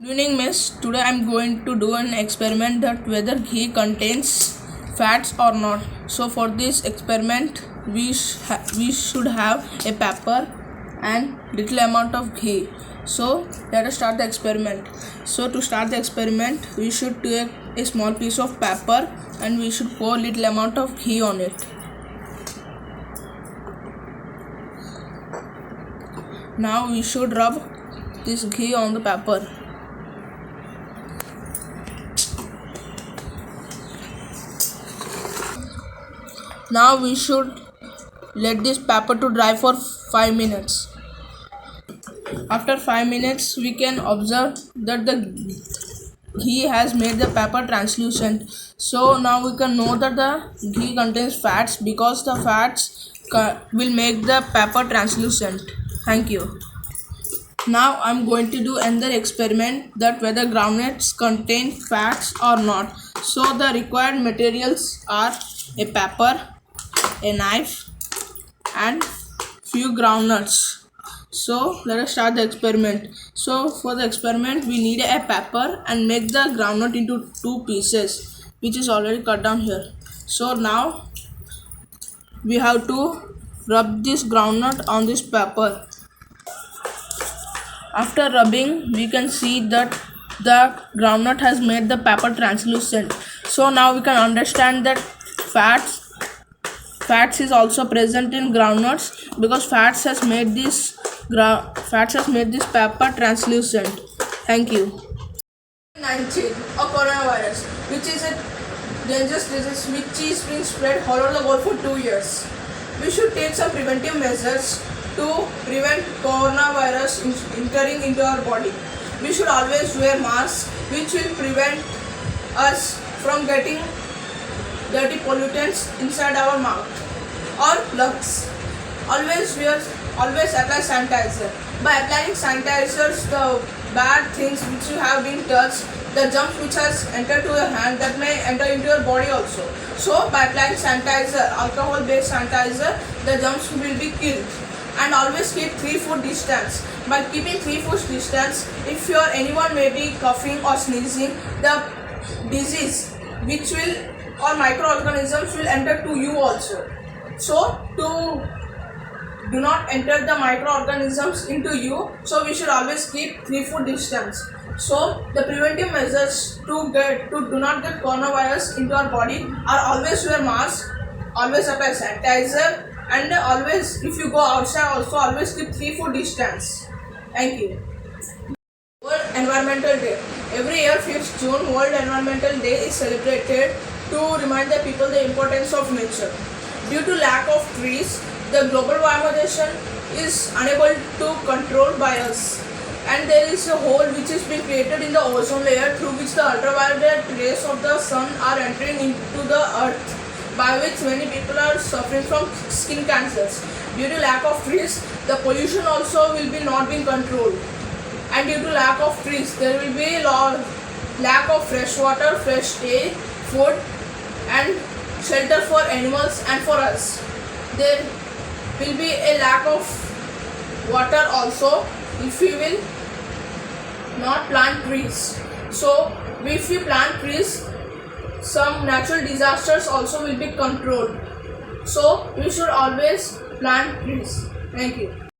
Good evening, miss. Today I'm going to do an experiment that whether ghee contains fats or not. So for this experiment, we should have a pepper and little amount of ghee. So let us start the experiment. So to start the experiment, we should take a small piece of pepper and we should pour little amount of ghee on it. Now we should rub this ghee on the pepper. Now we should let this pepper to dry for 5 minutes. After 5 minutes, we can observe that the ghee has made the pepper translucent. So now we can know that the ghee contains fats because the fats will make the pepper translucent. Thank you. Now I'm going to do another experiment that whether groundnuts contain fats or not. So the required materials are a pepper, a knife and few groundnuts. So let us start the experiment. So for the experiment we need a pepper and make the groundnut into 2 pieces, which is already cut down here. So now we have to rub this groundnut on this pepper. After rubbing, we can see that the groundnut has made the pepper translucent. So now we can understand that fats is also present in groundnuts because fats has made this pepper translucent. Thank you. COVID-19 or coronavirus, which is a dangerous disease which is being spread all over the world for 2 years. We should take some preventive measures to prevent coronavirus entering into our body. We should always wear masks, which will prevent us from getting dirty pollutants inside our mouth or lungs. Always apply sanitizer. By applying sanitizers, the bad things which you have been touched, the germs which has entered to your hand, that may enter into your body also. So by applying sanitizer, alcohol based sanitizer, the germs will be killed. And always keep 3 foot distance. By keeping 3 foot distance, if anyone may be coughing or sneezing, the disease which will or microorganisms will enter to you also. So to do not enter the microorganisms into you, so we should always keep 3 foot distance. So the preventive measures to do not get coronavirus into our body are always wear mask, always apply sanitizer, and always, if you go outside also, always keep 3 foot distance. Thank you. World Environmental Day. Every year 5th June, World Environmental Day is celebrated to remind the people the importance of nature. Due to lack of trees, the global warmization is unable to control by us. And there is a hole which is being created in the ozone layer through which the ultraviolet rays of the sun are entering into the earth, by which many people are suffering from skin cancers. Due to lack of trees, the pollution also will be not being controlled. And due to lack of trees, there will be lack of fresh water, fresh air, food and shelter for animals and for us. There will be a lack of water also if we will not plant trees. So if we plant trees, some natural disasters also will be controlled. So we should always plant trees. Thank you.